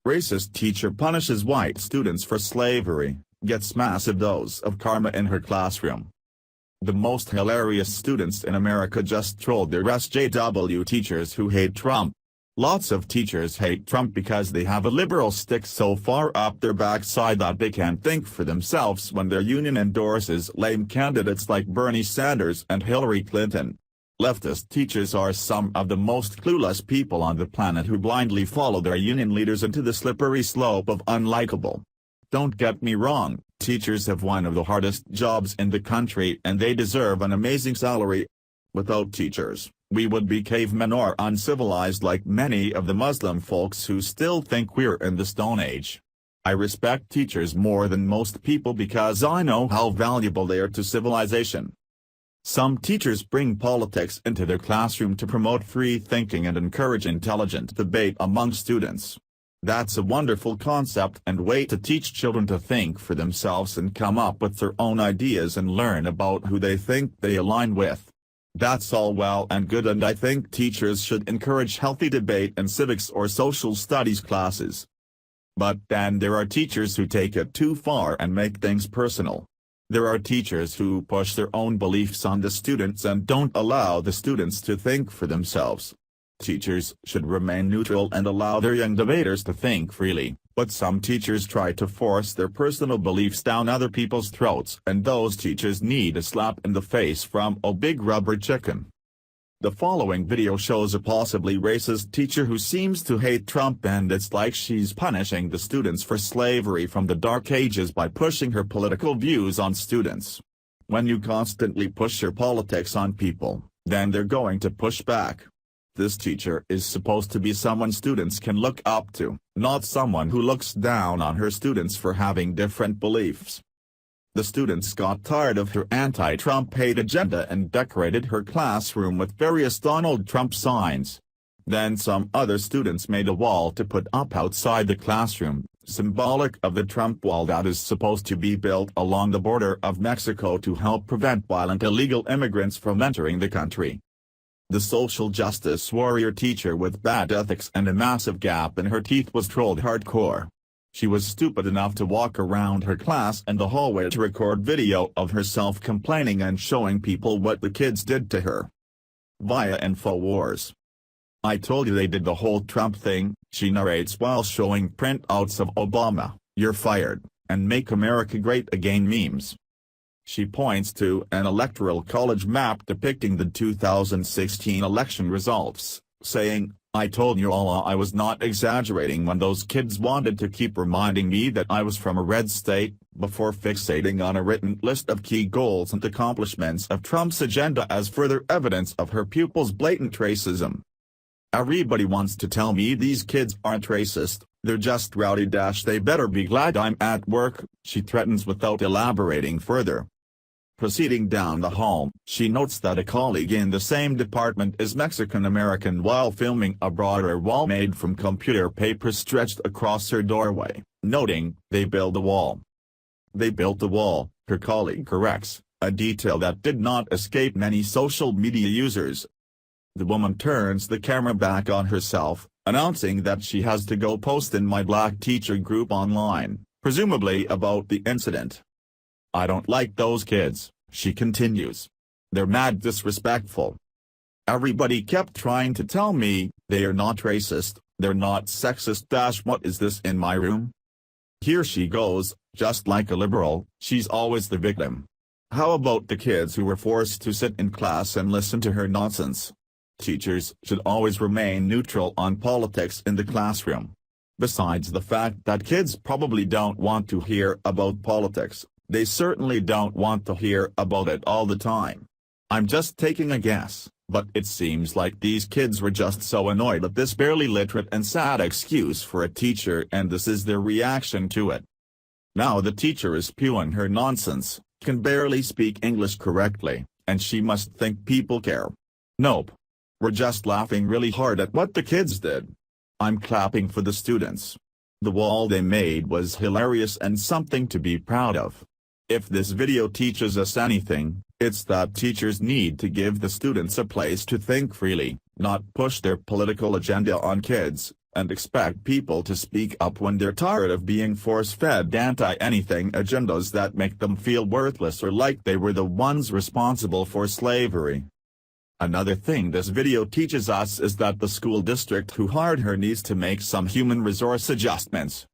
Racist teacher punishes white students for slavery, gets massive dose of karma in her classroom. The most hilarious students in America just trolled their SJW teachers who hate Trump. Lots of teachers hate Trump because they have a liberal stick so far up their backside that they can't think for themselves when their union endorses lame candidates like Bernie Sanders and Hillary Clinton. Leftist teachers are some of the most clueless people on the planet who blindly follow their union leaders into the slippery slope of unlikable. Don't get me wrong, teachers have one of the hardest jobs in the country and they deserve an amazing salary. Without teachers, we would be cavemen or uncivilized like many of the Muslim folks who still think we're in the Stone Age. I respect teachers more than most people because I know how valuable they are to civilization. Some teachers bring politics into their classroom to promote free thinking and encourage intelligent debate among students. That's a wonderful concept and way to teach children to think for themselves and come up with their own ideas and learn about who they think they align with. That's all well and good, and I think teachers should encourage healthy debate in civics or social studies classes. But then there are teachers who take it too far and make things personal. There are teachers who push their own beliefs on the students and don't allow the students to think for themselves. Teachers should remain neutral and allow their young debaters to think freely, but some teachers try to force their personal beliefs down other people's throats, and those teachers need a slap in the face from a big rubber chicken. The following video shows a possibly racist teacher who seems to hate Trump, and it's like she's punishing the students for slavery from the Dark Ages by pushing her political views on students. When you constantly push your politics on people, then they're going to push back. This teacher is supposed to be someone students can look up to, not someone who looks down on her students for having different beliefs. The students got tired of her anti-Trump hate agenda and decorated her classroom with various Donald Trump signs. Then some other students made a wall to put up outside the classroom, symbolic of the Trump wall that is supposed to be built along the border of Mexico to help prevent violent illegal immigrants from entering the country. The social justice warrior teacher with bad ethics and a massive gap in her teeth was trolled hardcore. She was stupid enough to walk around her class and the hallway to record video of herself complaining and showing people what the kids did to her. Via InfoWars. "I told you they did the whole Trump thing," she narrates while showing printouts of Obama, "You're fired," and "Make America Great Again" memes. She points to an electoral college map depicting the 2016 election results, saying, "I told you all I was not exaggerating when those kids wanted to keep reminding me that I was from a red state," before fixating on a written list of key goals and accomplishments of Trump's agenda as further evidence of her pupils' blatant racism. "Everybody wants to tell me these kids aren't racist, they're just rowdy. They better be glad I'm at work," she threatens without elaborating further. Proceeding down the hall, she notes that a colleague in the same department is Mexican-American while filming a broader wall made from computer paper stretched across her doorway, noting, "They built the wall." "They built the wall," her colleague corrects, a detail that did not escape many social media users. The woman turns the camera back on herself, announcing that she has to go post in my Black teacher group online, presumably about the incident. "I don't like those kids," she continues. "They're mad disrespectful. Everybody kept trying to tell me, they are not racist, they're not sexist. What is this in my room?" Here she goes, just like a liberal, she's always the victim. How about the kids who were forced to sit in class and listen to her nonsense? Teachers should always remain neutral on politics in the classroom. Besides the fact that kids probably don't want to hear about politics, they certainly don't want to hear about it all the time. I'm just taking a guess, but it seems like these kids were just so annoyed at this barely literate and sad excuse for a teacher, and this is their reaction to it. Now the teacher is spewing her nonsense, can barely speak English correctly, and she must think people care. Nope. We're just laughing really hard at what the kids did. I'm clapping for the students. The wall they made was hilarious and something to be proud of. If this video teaches us anything, it's that teachers need to give the students a place to think freely, not push their political agenda on kids, and expect people to speak up when they're tired of being force-fed anti-anything agendas that make them feel worthless or like they were the ones responsible for slavery. Another thing this video teaches us is that the school district who hired her needs to make some human resource adjustments.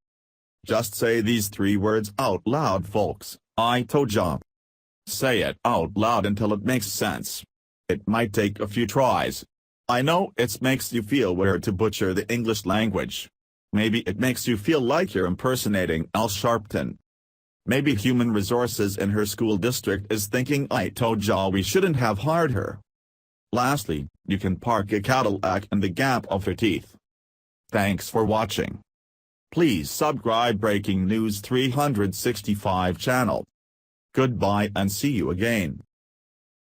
Just say these 3 words out loud, folks: I told ya. Say it out loud until it makes sense. It might take a few tries. I know it makes you feel weird to butcher the English language. Maybe it makes you feel like you're impersonating Al Sharpton. Maybe human resources in her school district is thinking, I told ya we shouldn't have hired her. Lastly, you can park a Cadillac in the gap of her teeth. Thanks for watching. Please subscribe Breaking News 365 channel. Goodbye and see you again.